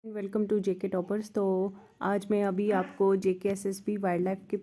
Welcome to JK toppers. तो आज मैं अभी आपको जेके एसएसबी वाइल्ड लाइफ के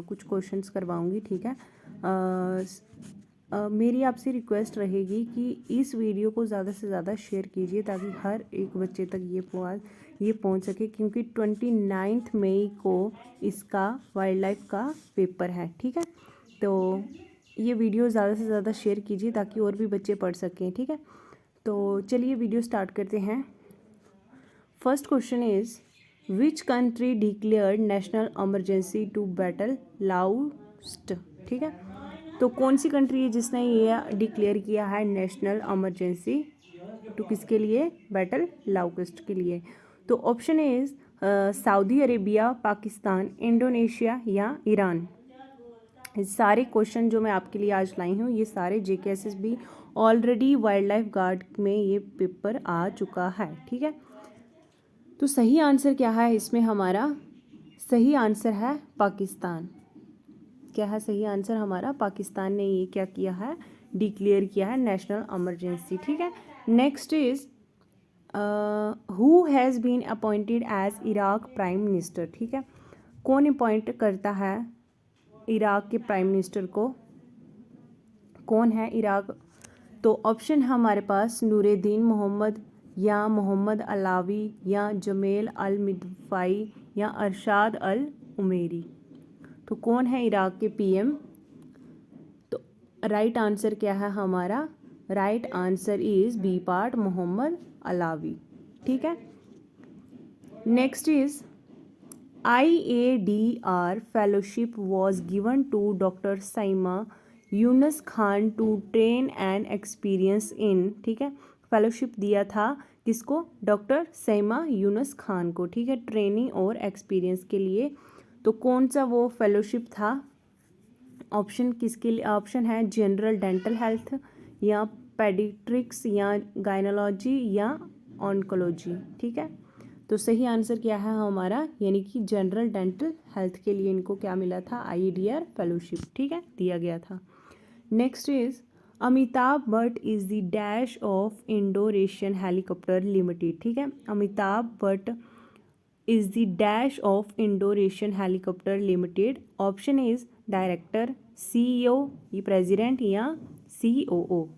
कुछ क्वेश्चंस करवाऊंगी, ठीक है। मेरी आपसे रिक्वेस्ट रहेगी कि इस वीडियो को ज़्यादा से ज़्यादा शेयर कीजिए ताकि हर एक बच्चे तक ये पहुंच सके, क्योंकि 29 मई को इसका वाइल्ड लाइफ का पेपर है, ठीक है। तो ये वीडियो ज़्यादा से ज़्यादा शेयर कीजिए ताकि और भी बच्चे पढ़ सकें, ठीक है। तो चलिए वीडियो स्टार्ट करते हैं। First question is which country declared national emergency to battle locust, ठीक है। तो कौन सी कंट्री है जिसने ये डिक्लेयर किया है नेशनल इमरजेंसी टू किसके लिए? बैटल लाउस्ट के लिए। तो option is Saudi Arabia, Pakistan, Indonesia या ईरान। सारे क्वेश्चन जो मैं आपके लिए आज लाई हूँ ये सारे JKSSB already wild life guard में ये पेपर आ चुका है, ठीक है। तो सही आंसर क्या है इसमें? हमारा सही आंसर है पाकिस्तान। क्या है सही आंसर? हमारा पाकिस्तान ने ये क्या किया है? डिक्लेयर किया है नेशनल इमरजेंसी, ठीक है। Next is who has been appointed as Iraq prime minister, ठीक है। कौन अपॉइंट करता है इराक के प्राइम मिनिस्टर को? कौन है इराक? तो ऑप्शन है हमारे पास नूरुद्दीन मोहम्मद या मोहम्मद अलावी या जमेल अल मिदफ़ाई या अरशाद अल उमेरी। तो कौन है इराक के पीएम? तो राइट आंसर क्या है हमारा? Right answer is B part, Mohammed Allawi, ठीक है। Next is IADR fellowship was given to Dr. Saima Yunus Khan to train and experience in, ठीक है। फेलोशिप दिया था किसको? डॉक्टर सैमा यूनुस खान को, ठीक है, ट्रेनिंग और एक्सपीरियंस के लिए। तो कौन सा वो फेलोशिप था? ऑप्शन किसके लिए? ऑप्शन है जनरल डेंटल हेल्थ या पेडिट्रिक्स या गायनोलॉजी या ऑन्कोलॉजी, ठीक है। तो सही आंसर क्या है हमारा? यानी कि जनरल डेंटल हेल्थ के लिए इनको क्या मिला था? IADR फेलोशिप, ठीक है, दिया गया था। Next is Amitabh Bhatt is the dash of Indo Asian Helicopter Limited, ठीक है। Amitabh Bhatt is the dash of Indo Asian Helicopter Limited. Option is director, CEO, ये प्रेसिडेंट या COO।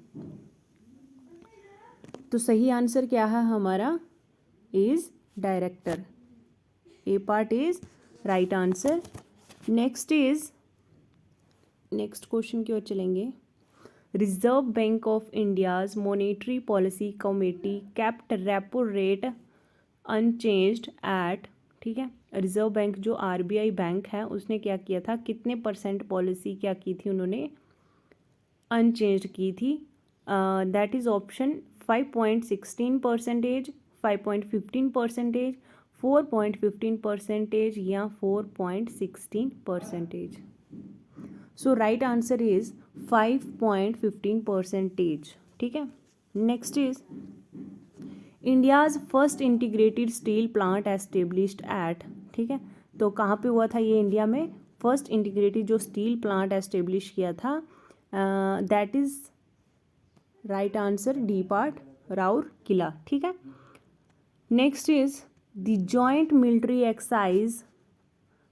तो सही आंसर क्या है हमारा? Is director. A part is right answer. Next question की ओर चलेंगे। Reserve Bank of India's Monetary Policy Committee kept repo rate unchanged at, ठीक है। रिजर्व बैंक जो RBI बैंक है उसने क्या किया था? कितने % पॉलिसी क्या की थी उन्होंने? अनचेंज्ड की थी। दैट इज ऑप्शन 5.16%, 5.15%, 4.15% या 4.16%। सो राइट आंसर इज 5.15%, ठीक है। Next is India's first integrated steel plant established at, ठीक है। तो कहाँ पे हुआ था ये इंडिया में? फर्स्ट इंटीग्रेटेड जो स्टील प्लांट एस्टेब्लिश किया था, that is right answer D part, Rourkela, ठीक है। Next is the joint military exercise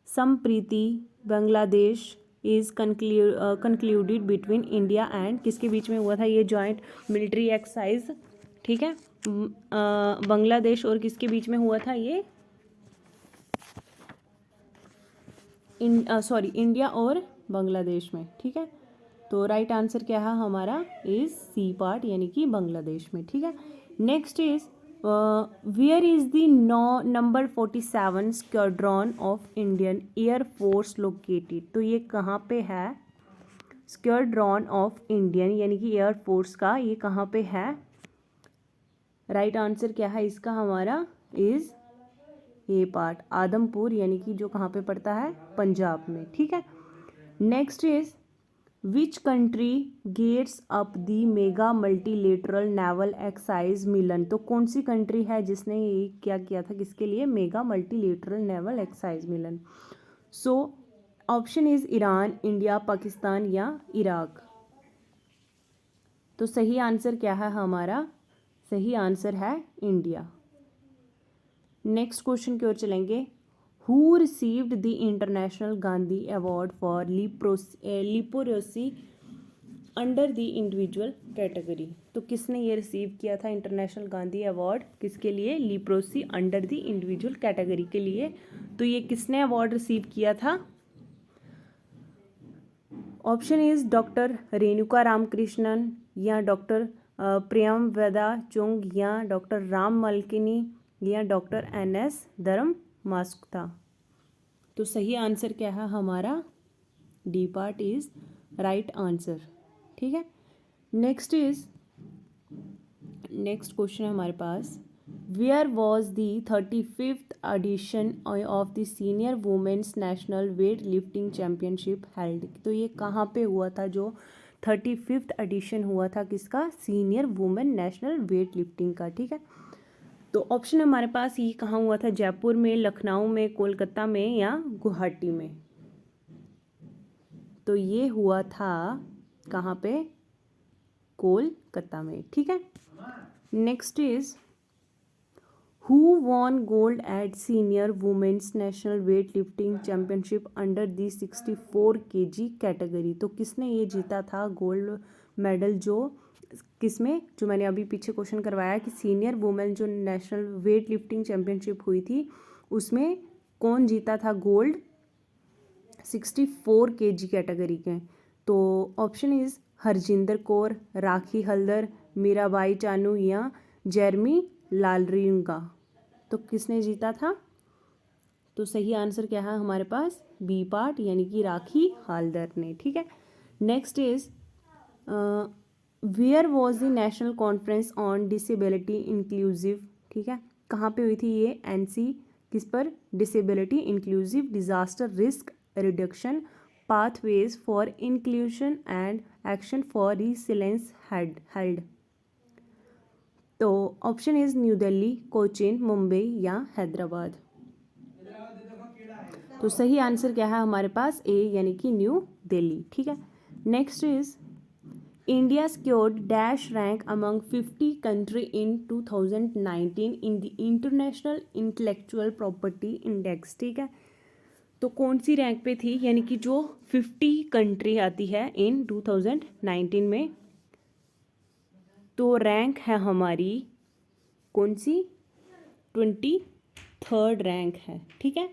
Sampriti Bangladesh is concluded between India and, किसके बीच में हुआ था ये जॉइंट मिलिट्री एक्सरसाइज? ठीक है, बांग्लादेश और किसके बीच में हुआ था ये? इंडिया और बांग्लादेश में, ठीक है। तो राइट आंसर क्या है हमारा? इज सी पार्ट, यानी कि बांग्लादेश में, ठीक है। Next is where is the number 47 squadron of Indian Air Force located? तो ये कहाँ पे है? स्क्वाड्रॉन ऑफ इंडियन यानी कि एयरफोर्स का ये कहाँ पे है? राइट आंसर क्या है इसका हमारा? इज ए पार्ट, आदमपुर, यानी कि जो कहाँ पे पड़ता है? पंजाब में, ठीक है। Next is which country gets up the mega multilateral naval exercise Milan? तो कौन सी कंट्री है जिसने ये क्या किया था? किसके लिए? Mega multilateral naval exercise Milan. So option is Iran, India, Pakistan या इराक। तो सही आंसर क्या है हमारा? सही आंसर है इंडिया। नेक्स्ट क्वेश्चन की ओर चलेंगे। Who received the international Gandhi award for leprosy under the individual category. तो किसने ये रिसीव किया था इंटरनेशनल गांधी अवार्ड, किसके लिए? Leprosy under the individual category के लिए। तो ये किसने अवार्ड रिसीव किया था? Option is doctor Renuka Ramakrishnan, या डॉक्टर प्रियमवदा चुंग, या डॉक्टर राम मलकिनी, या डॉक्टर NS धर्ममास्कुथा। तो सही आंसर क्या है हमारा? D part is right answer. ठीक है। नेक्स्ट क्वेश्चन है हमारे पास, where was the 35th edition of the senior women's national weight lifting championship held. तो ये कहाँ पे हुआ था जो 35th एडिशन हुआ था किसका? Senior women national weight lifting का। ठीक है। तो ऑप्शन हमारे पास ये कहाँ हुआ था? जयपुर में, लखनऊ में, कोलकाता में, या गुवाहाटी में। तो ये हुआ था कहाँ पे? कोलकाता में। ठीक है। Next is who won gold at senior women's national weight lifting championship under the 64 kg category. तो किसने ये जीता था गोल्ड मेडल? जो किसमें, जो मैंने अभी पीछे क्वेश्चन करवाया कि सीनियर वुमेन जो नेशनल वेट लिफ्टिंग चैम्पियनशिप हुई थी उसमें कौन जीता था गोल्ड? 64 kg कैटेगरी के। तो ऑप्शन इज हरजिंदर कौर, राखी हल्दर, मीराबाई चानू, या जेरमी लालरिंगा। तो किसने जीता था? तो सही आंसर क्या है हमारे पास? बी पार्ट, यानी कि राखी हल्दर ने। ठीक है। Next is where was the national conference on disability inclusive. ठीक है। कहाँ पे हुई थी ये? NC किस पर? Disability inclusive disaster risk reduction pathways for inclusion and action for resilience held. तो ऑप्शन इज न्यू दिल्ली, कोचीन, मुंबई, या हैदराबाद। तो सही आंसर क्या है हमारे पास? ए, यानी कि न्यू दिल्ली। ठीक है। Next is India स्क्योर्ड dash rank among 50 country in 2019 in the international intellectual property index. ठीक है। तो कौन सी रैंक पे थी? यानी कि जो 50 कंट्री आती है इन 2019 में, तो रैंक है हमारी कौन सी? 23rd रैंक है। ठीक है।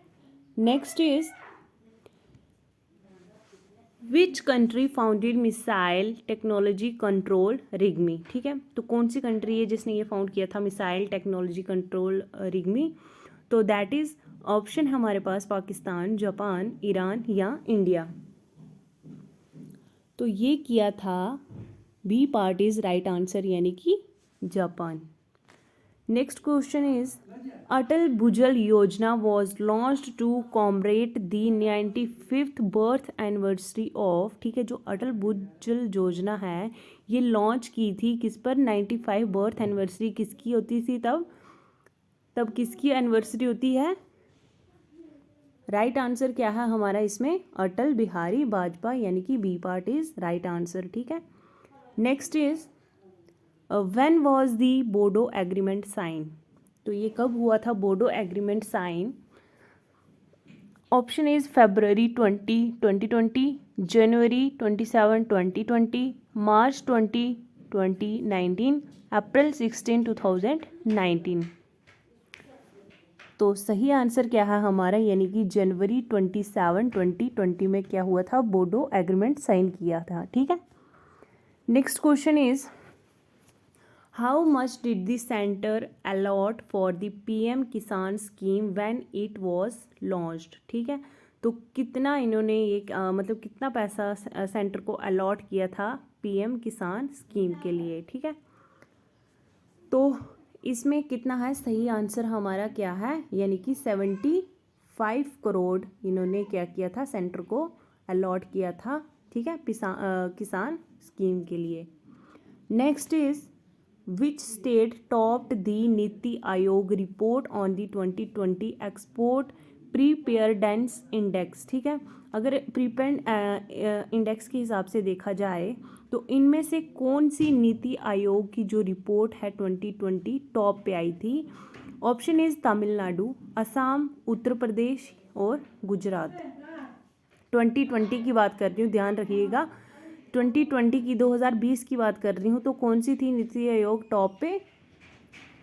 Next is which country founded missile technology control regime. ठीक है। तो कौन सी कंट्री है जिसने ये फाउंड किया था मिसाइल टेक्नोलॉजी कंट्रोल रिग्मी? तो दैट इज ऑप्शन हमारे पास पाकिस्तान, जापान, ईरान, या इंडिया। तो ये किया था B part is right answer, यानी कि Japan. Next question is Atal Bhujal Yojana was launched to commemorate the 95th birth anniversary of. ठीक है। जो अटल भुजल योजना है ये लॉन्च की थी किस पर? 95 बर्थ एनिवर्सरी किसकी होती थी तब किसकी एनिवर्सरी होती है? राइट आंसर क्या है हमारा इसमें? अटल बिहारी वाजपेयी, यानी कि B part is right answer. ठीक है। Next is when was the Bodo agreement sign. तो ये कब हुआ था Bodo agreement sign? Option is February 20, 2020, January 27, 2020, March 20, 2019, April 16, 2019। तो सही आंसर क्या है हमारा? यानी कि जनवरी 27, 2020 में क्या हुआ था? बोडो एग्रीमेंट साइन किया था। ठीक है। Next question is how much did the centre a lot for the PM किसान scheme when it was launched. ठीक है। तो कितना इन्होंने ये मतलब कितना पैसा सेंटर को अलॉट किया था PM किसान स्कीम के लिए? ठीक है। तो इसमें कितना है? सही आंसर हमारा क्या है? यानी कि 75 करोड़ इन्होंने क्या किया था? सेंटर को अलॉट किया था। ठीक है। किसान स्कीम के लिए। Next is which state topped the NITI Aayog report on the 2020 export preparedness index. ठीक है। अगर प्रीपेयर्ड इंडेक्स के हिसाब से देखा जाए तो इनमें से कौन सी नीति आयोग की जो रिपोर्ट है 2020 टॉप पे आई थी ऑप्शन इज तमिलनाडु, असम, उत्तर प्रदेश और गुजरात। 2020 की बात कर रही हूँ, ध्यान रखिएगा 2020 की, 2020 की बात कर रही हूँ। तो कौन सी थी नीति आयोग टॉप पे?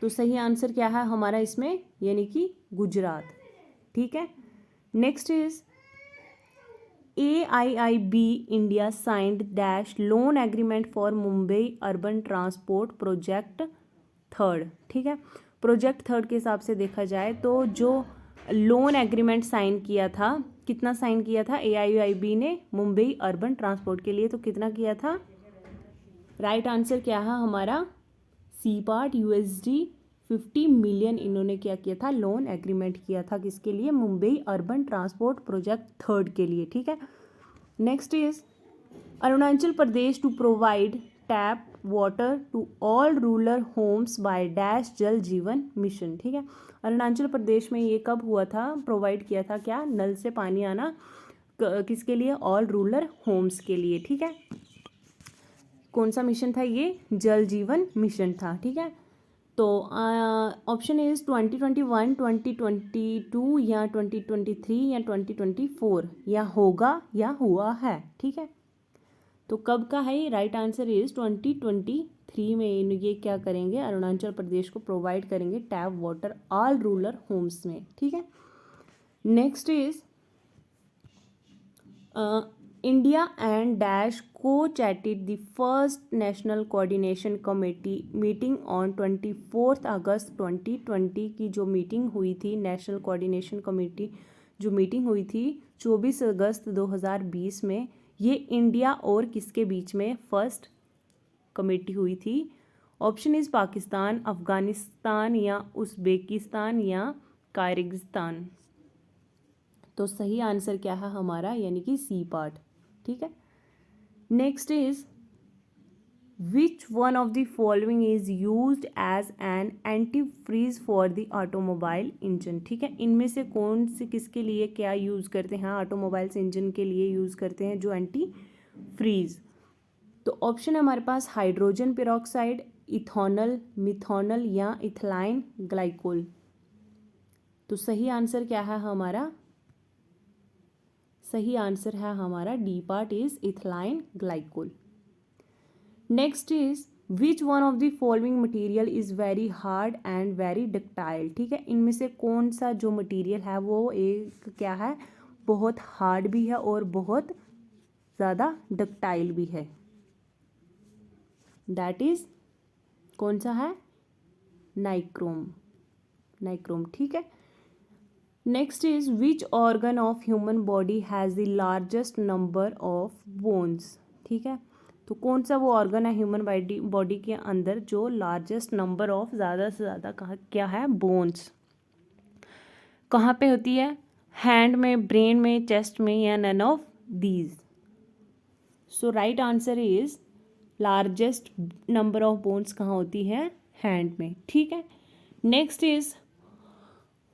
तो सही आंसर क्या है हमारा इसमें, यानी कि गुजरात। ठीक है। Next is AIIB India signed dash loan agreement for Mumbai urban transport project third. ठीक है। प्रोजेक्ट थर्ड के हिसाब से देखा जाए तो जो लोन एग्रीमेंट साइन किया था, कितना साइन किया था AIIB ने मुंबई अर्बन ट्रांसपोर्ट के लिए? तो कितना किया था? राइट आंसर क्या है हमारा? सी पार्ट USD 50 मिलियन इन्होंने क्या किया था? लोन एग्रीमेंट किया था। किसके लिए? Mumbai urban transport project third के लिए। ठीक है। Next is Arunachal Pradesh to provide tap water to all rural homes by dash Jal Jeevan mission. ठीक है। अरुणाचल प्रदेश में ये कब हुआ था? प्रोवाइड किया था क्या? नल से पानी आना किसके लिए? ऑल रूरल होम्स के लिए। ठीक है। कौन सा मिशन था ये? जल जीवन मिशन था। ठीक है। तो ऑप्शन इज 2021, 2022 या 2023 या 2024, या होगा या हुआ है। ठीक है। तो कब का है? राइट आंसर इज 2023 में ये क्या करेंगे? अरुणाचल प्रदेश को प्रोवाइड करेंगे tap water all rural homes में। ठीक है। Next is India and Dash co-chatted the first National Coordination Committee meeting on 24 अगस्त 2020 की जो मीटिंग हुई थी, नेशनल कोऑर्डिनेशन कमेटी जो मीटिंग हुई थी 24 अगस्त 2020 में, ये इंडिया और किसके बीच में फर्स्ट कमेटी हुई थी? ऑप्शन इज पाकिस्तान, अफगानिस्तान या उज़्बेकिस्तान या किर्गिस्तान। तो सही आंसर क्या है हमारा, यानी कि सी पार्ट। ठीक है। Next is which one of the following is used as an antifreeze for the automobile engine. ठीक है। इनमें से कौन से किसके लिए क्या यूज़ करते हैं? ऑटोमोबाइल्स इंजन के लिए यूज़ करते हैं जो एंटी फ्रीज। तो ऑप्शन है हमारे पास हाइड्रोजन पेरोक्साइड, इथेनॉल, मिथेनॉल या इथाइल ग्लाइकोल। तो सही आंसर क्या है हमारा? सही आंसर है हमारा D part is ethyl glycol. Next is which one of the following material is very hard and very ductile. ठीक है। इनमें से कौन सा जो मटेरियल है वो एक क्या है? बहुत हार्ड भी है और बहुत ज़्यादा डक्टाइल भी है। दैट इज कौन सा है? नाइक्रोम। नाइक्रोम। ठीक है। Next is which organ of human body has the largest number of bones. ठीक है। तो कौन सा वो ऑर्गन है ह्यूमन बॉडी के अंदर जो लार्जेस्ट नंबर ऑफ, ज़्यादा से ज़्यादा कहा क्या है? बोन्स। कहाँ पे होती है? हैंड में, ब्रेन में, चेस्ट में या none of these. So right answer is largest number of bones कहाँ होती है? हैंड में। ठीक है। Next is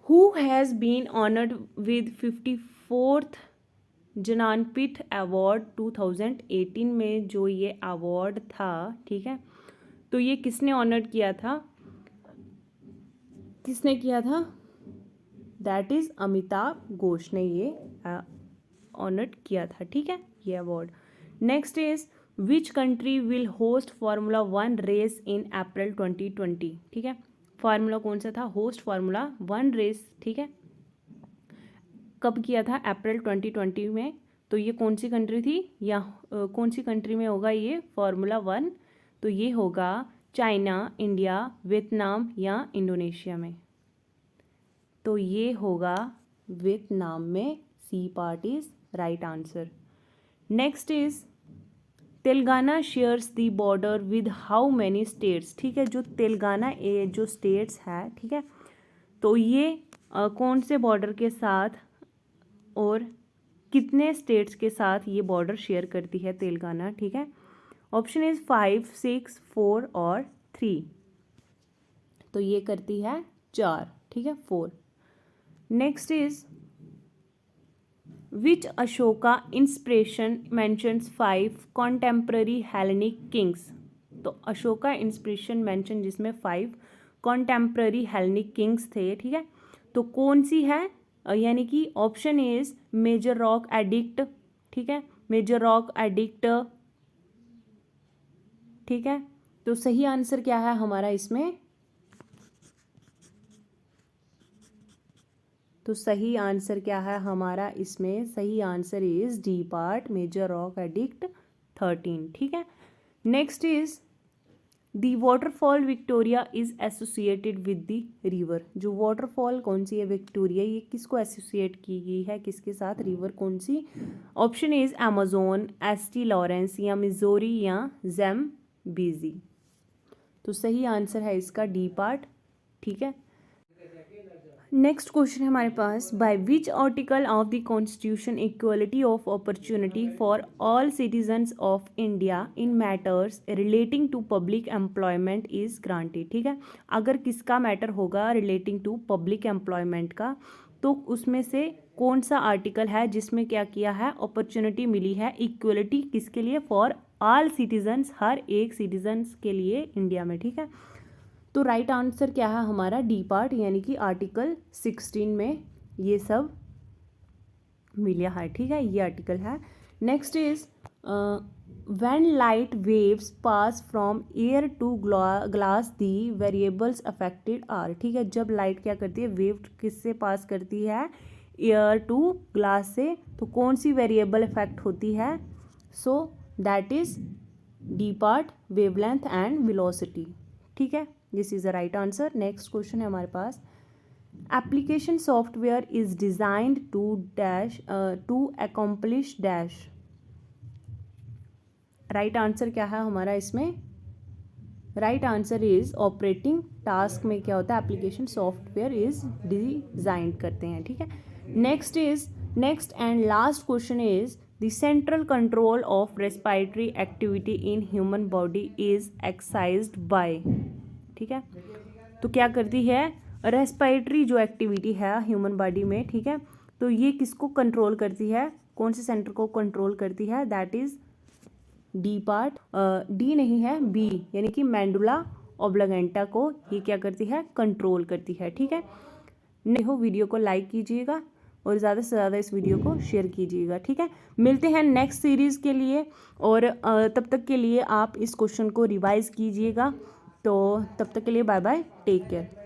Who has been honored with 54th Jnanpith award 2018 में जो ये अवार्ड था। ठीक है। तो ये किसने ऑनर्ड किया था? किसने किया था? दैट इज अमिताभ घोष ने ये ऑनर्ड किया था। ठीक है, ये award. Next is which country will host formula 1 race in April 2020। ठीक है। फार्मूला कौन सा था? Host formula 1 race. ठीक है। कब किया था? अप्रैल 2020 में। तो ये कौन सी कंट्री थी या कौन सी कंट्री में होगा ये फार्मूला 1? तो ये होगा चाइना, इंडिया, वियतनाम या इंडोनेशिया में। तो ये होगा वियतनाम में। C part is right answer. Next is Telangana shares the border with how many states. ठीक है। जो तेलंगाना जो स्टेट्स है, ठीक है, तो ये कौन से बॉर्डर के साथ और कितने स्टेट्स के साथ ये बॉर्डर शेयर करती है तेलंगाना? ठीक है। ऑप्शन इज 5, 6, 4 और 3। तो ये करती है 4। ठीक है, 4। Next is which Ashoka inspiration mentions 5 contemporary Hellenic Kings. तो अशोका इंस्पिरेशन मेंशन जिसमें 5 कॉन्टेम्प्ररी हेलेनिक किंग्स थे, ठीक है। तो कौन सी है, यानी कि option is major rock edict, ठीक है, मेजर रॉक एडिक्ट, ठीक है। तो सही आंसर क्या है हमारा इसमें, तो सही आंसर क्या है हमारा इसमें, सही answer is D part, major rock edict 13, ठीक है। Next is the waterfall Victoria is associated with the river. जो वाटरफॉल कौन सी है विक्टोरिया, ये किसको एसोसिएट की गई है, किसके साथ, रिवर कौन सी। Option is Amazon, ST Lawrence, या मिजोरी, या ज़ैम्बेज़ी। तो सही आंसर है इसका डी पार्ट, ठीक है। नेक्स्ट क्वेश्चन है हमारे पास, by which article of the constitution equality of opportunity for all citizens of India in matters relating to public employment is granted, ठीक है। अगर किसका मैटर होगा रिलेटिंग टू पब्लिक एम्प्लॉयमेंट का, तो उसमें से कौन सा आर्टिकल है जिसमें क्या किया है, अपॉर्चुनिटी मिली है, इक्वलिटी किसके लिए, फॉर ऑल सिटीजन्स, हर एक सिटीजन्स के लिए इंडिया में, ठीक है। तो राइट आंसर क्या है हमारा, डी पार्ट, यानी कि आर्टिकल 16 में ये सब मिला है, ठीक है, ये आर्टिकल है। Next is when light waves pass from air to glass the variables affected are, ठीक है। जब लाइट क्या करती है, वेव किससे पास करती है, एयर टू ग्लास से, तो कौन सी वेरिएबल इफेक्ट होती है, so that is D part, wavelength and velocity, ठीक है। This is the right answer. Next question है हमारे पास, application software is designed to dash to accomplish dash. Right answer क्या है हमारा इसमें, right answer is operating task में क्या होता है, एप्लीकेशन सॉफ्टवेयर इज डिजाइंड करते हैं, ठीक है। Next and last question is the central control of respiratory activity in human body is exercised by, ठीक है। तो क्या करती है, रेस्पिरेटरी जो एक्टिविटी है ह्यूमन बॉडी में, ठीक है, तो ये किसको कंट्रोल करती है, कौन से सेंटर को कंट्रोल करती है, that is D part, D नहीं है बी, यानी कि मैंडुला ऑब्लिगेंटा को ये क्या करती है, कंट्रोल करती है, ठीक है। नहीं हो वीडियो को लाइक कीजिएगा और ज़्यादा से ज़्यादा इस वीडियो को शेयर कीजिएगा, ठीक है। मिलते हैं नेक्स्ट सीरीज़ के लिए, और तब तक के लिए आप इस क्वेश्चन को रिवाइज कीजिएगा। तो तब तक के लिए बाय बाय, टेक केयर।